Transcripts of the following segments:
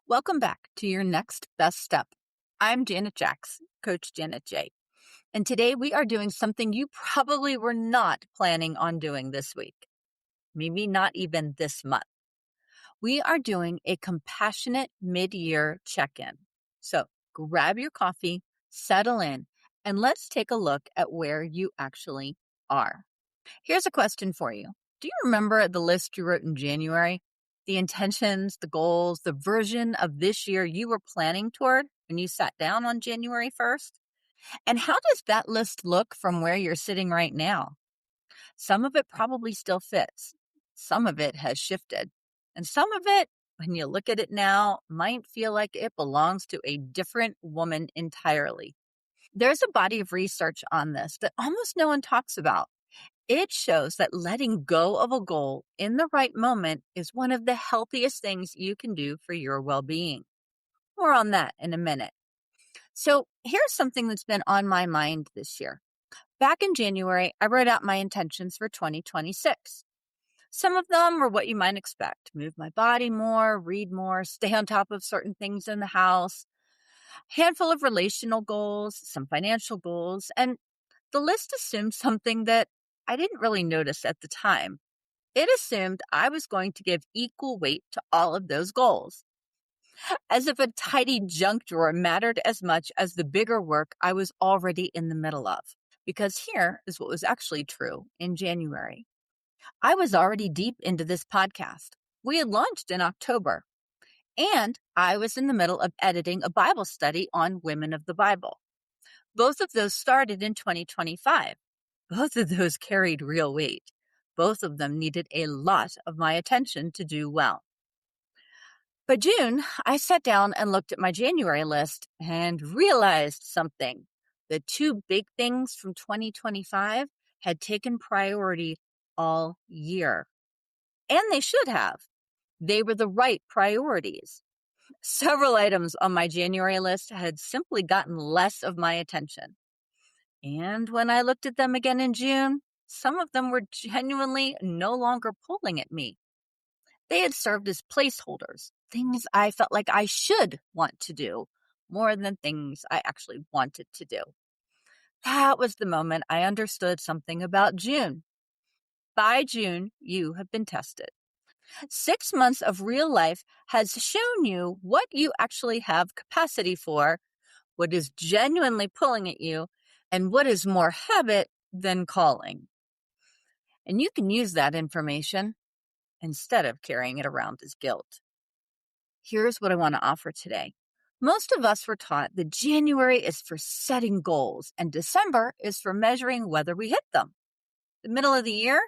Welcome back to your next best step. I'm Janet Jacks, Coach Janet J. And today we are doing something you probably were not planning on doing this week. Maybe not even this month. We are doing a compassionate mid-year check-in. So grab your coffee, settle in, and let's take a look at where you actually are. Here's a question for you. Do you remember the list you wrote in January? The intentions, the goals, the version of this year you were planning toward when you sat down on January 1st? And how does that list look from where you're sitting right now? Some of it probably still fits. Some of it has shifted. And some of it, when you look at it now, might feel like it belongs to a different woman entirely. There's a body of research on this that almost no one talks about. It shows that letting go of a goal in the right moment is one of the healthiest things you can do for your well-being. More on that in a minute. So here's something that's been on my mind this year. Back in January, I wrote out my intentions for 2026. Some of them were what you might expect. Move my body more, read more, stay on top of certain things in the house, handful of relational goals, some financial goals, and the list assumed something that I didn't really notice at the time. It assumed I was going to give equal weight to all of those goals, as if a tidy junk drawer mattered as much as the bigger work I was already in the middle of. Because here is what was actually true in January. I was already deep into this podcast. We had launched in October, and I was in the middle of editing a Bible study on women of the Bible. Both of those started in 2025. Both of those carried real weight. Both of them needed a lot of my attention to do well. By June, I sat down and looked at my January list and realized something. The two big things from 2025 had taken priority all year. And they should have. They were the right priorities. Several items on my January list had simply gotten less of my attention. And when I looked at them again in June, some of them were genuinely no longer pulling at me. They had served as placeholders, things I felt like I should want to do more than things I actually wanted to do. That was the moment I understood something about June. By June, you have been tested. 6 months of real life has shown you what you actually have capacity for, what is genuinely pulling at you, and what is more habit than calling. And you can use that information instead of carrying it around as guilt. Here's what I want to offer today. Most of us were taught that January is for setting goals and December is for measuring whether we hit them. The middle of the year?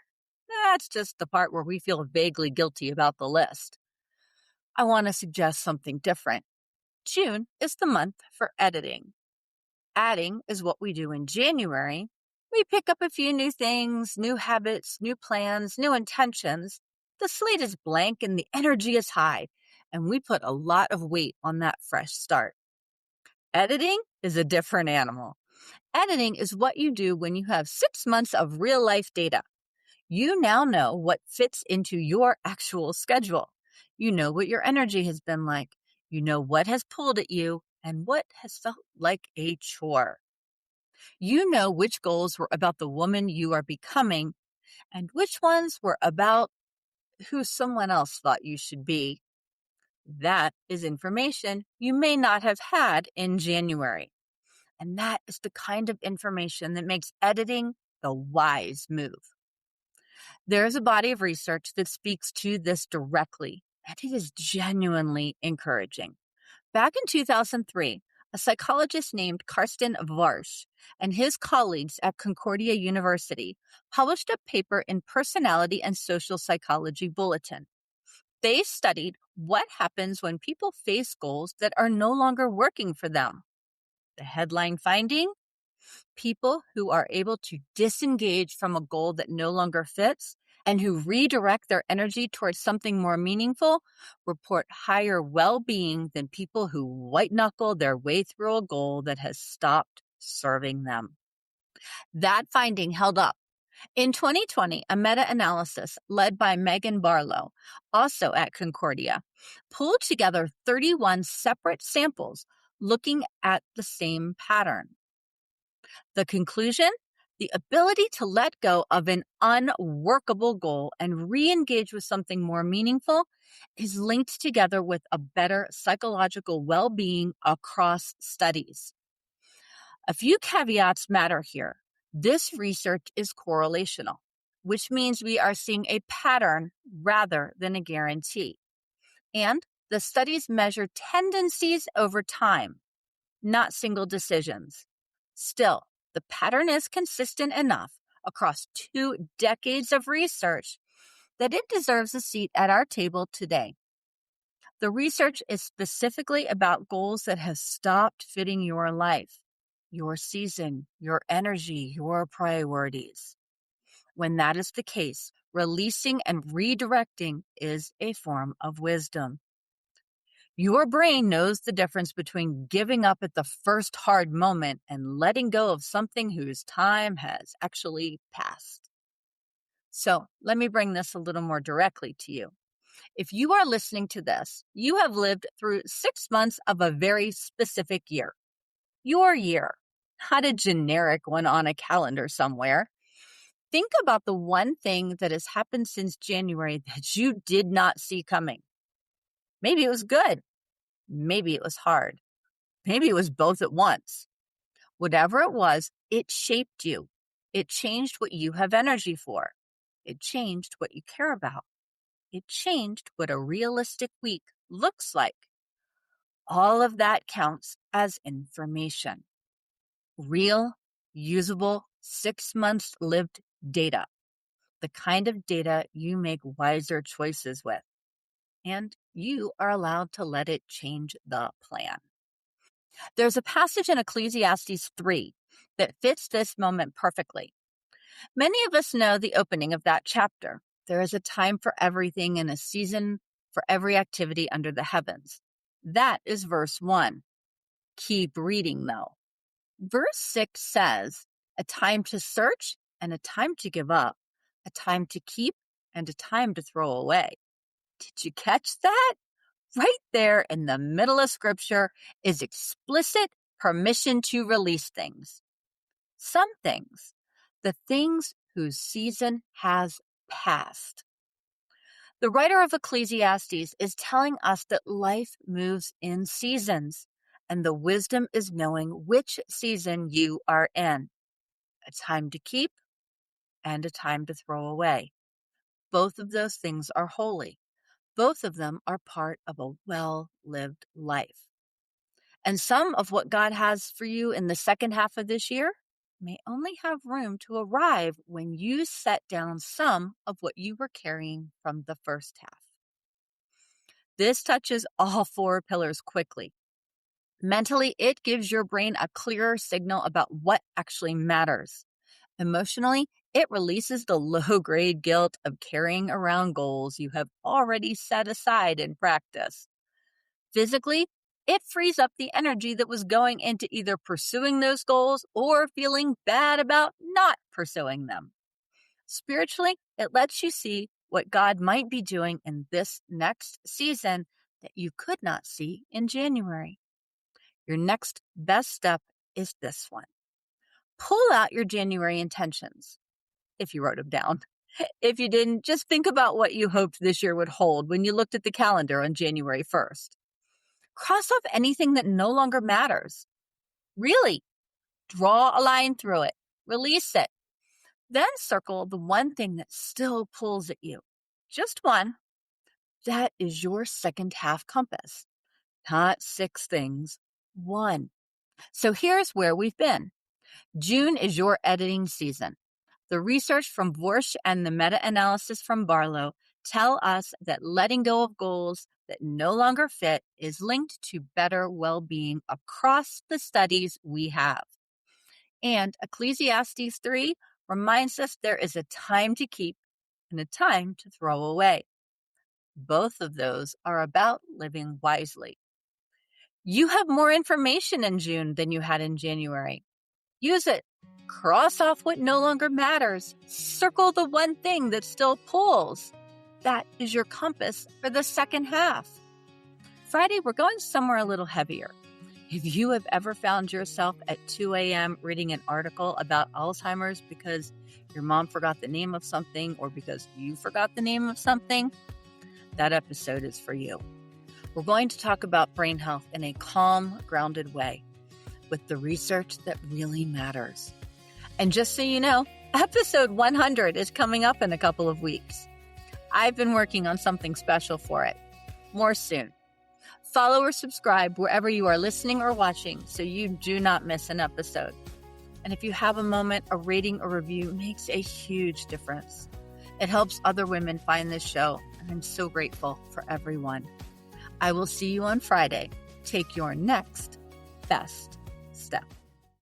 That's just the part where we feel vaguely guilty about the list. I want to suggest something different. June is the month for editing. Adding is what we do in January. We pick up a few new things, new habits, new plans, new intentions. The slate is blank and the energy is high, and we put a lot of weight on that fresh start. Editing is a different animal. Editing is what you do when you have 6 months of real life data. You now know what fits into your actual schedule. You know what your energy has been like. You know what has pulled at you and what has felt like a chore. You know which goals were about the woman you are becoming and which ones were about who someone else thought you should be. That is information you may not have had in January. And that is the kind of information that makes editing the wise move. There is a body of research that speaks to this directly, and it is genuinely encouraging. Back in 2003, a psychologist named Karsten Varsh and his colleagues at Concordia University published a paper in Personality and Social Psychology Bulletin. They studied what happens when people face goals that are no longer working for them. The headline finding? People who are able to disengage from a goal that no longer fits and who redirect their energy towards something more meaningful report higher well-being than people who white-knuckle their way through a goal that has stopped serving them. That finding held up. In 2020, a meta-analysis led by Megan Barlow, also at Concordia, pulled together 31 separate samples looking at the same pattern. The conclusion? The ability to let go of an unworkable goal and re-engage with something more meaningful is linked together with a better psychological well-being across studies. A few caveats matter here. This research is correlational, which means we are seeing a pattern rather than a guarantee. And the studies measure tendencies over time, not single decisions. Still, the pattern is consistent enough across 2 decades of research that it deserves a seat at our table today. The research is specifically about goals that have stopped fitting your life, your season, your energy, your priorities. When that is the case, releasing and redirecting is a form of wisdom. Your brain knows the difference between giving up at the first hard moment and letting go of something whose time has actually passed. So let me bring this a little more directly to you. If you are listening to this, you have lived through 6 months of a very specific year. Your year, not a generic one on a calendar somewhere. Think about the one thing that has happened since January that you did not see coming. Maybe it was good. Maybe it was hard. Maybe it was both at once. Whatever it was, it shaped you. It changed what you have energy for. It changed what you care about. It changed what a realistic week looks like. All of that counts as information. Real, usable, 6 months lived data. The kind of data you make wiser choices with. And you are allowed to let it change the plan. There's a passage in Ecclesiastes 3 that fits this moment perfectly. Many of us know the opening of that chapter. There is a time for everything and a season for every activity under the heavens. That is verse 1. Keep reading, though. Verse 6 says, a time to search and a time to give up, a time to keep and a time to throw away. Did you catch that? Right there in the middle of Scripture is explicit permission to release things. Some things, the things whose season has passed. The writer of Ecclesiastes is telling us that life moves in seasons, and the wisdom is knowing which season you are in. A time to keep and a time to throw away. Both of those things are holy. Both of them are part of a well-lived life. And some of what God has for you in the second half of this year may only have room to arrive when you set down some of what you were carrying from the first half. This touches all 4 pillars quickly. Mentally, it gives your brain a clearer signal about what actually matters. Emotionally, it releases the low-grade guilt of carrying around goals you have already set aside in practice. Physically, it frees up the energy that was going into either pursuing those goals or feeling bad about not pursuing them. Spiritually, it lets you see what God might be doing in this next season that you could not see in January. Your next best step is this one. Pull out your January intentions, if you wrote them down. If you didn't, just think about what you hoped this year would hold when you looked at the calendar on January 1st. Cross off anything that no longer matters. Really, draw a line through it. Release it. Then circle the one thing that still pulls at you. Just one. That is your second half compass. Not 6 things, 1. So here's where we've been. June is your editing season. The research from Vorsh and the meta-analysis from Barlow tell us that letting go of goals that no longer fit is linked to better well-being across the studies we have. And Ecclesiastes 3 reminds us there is a time to keep and a time to throw away. Both of those are about living wisely. You have more information in June than you had in January. Use it. Cross off what no longer matters. Circle the one thing that still pulls. That is your compass for the second half. Friday, we're going somewhere a little heavier. If you have ever found yourself at 2 a.m. reading an article about Alzheimer's because your mom forgot the name of something or because you forgot the name of something, that episode is for you. We're going to talk about brain health in a calm, grounded way with the research that really matters. And just so you know, episode 100 is coming up in a couple of weeks. I've been working on something special for it. More soon. Follow or subscribe wherever you are listening or watching so you do not miss an episode. And if you have a moment, a rating or review makes a huge difference. It helps other women find this show, and I'm so grateful for everyone. I will see you on Friday. Take your next best step.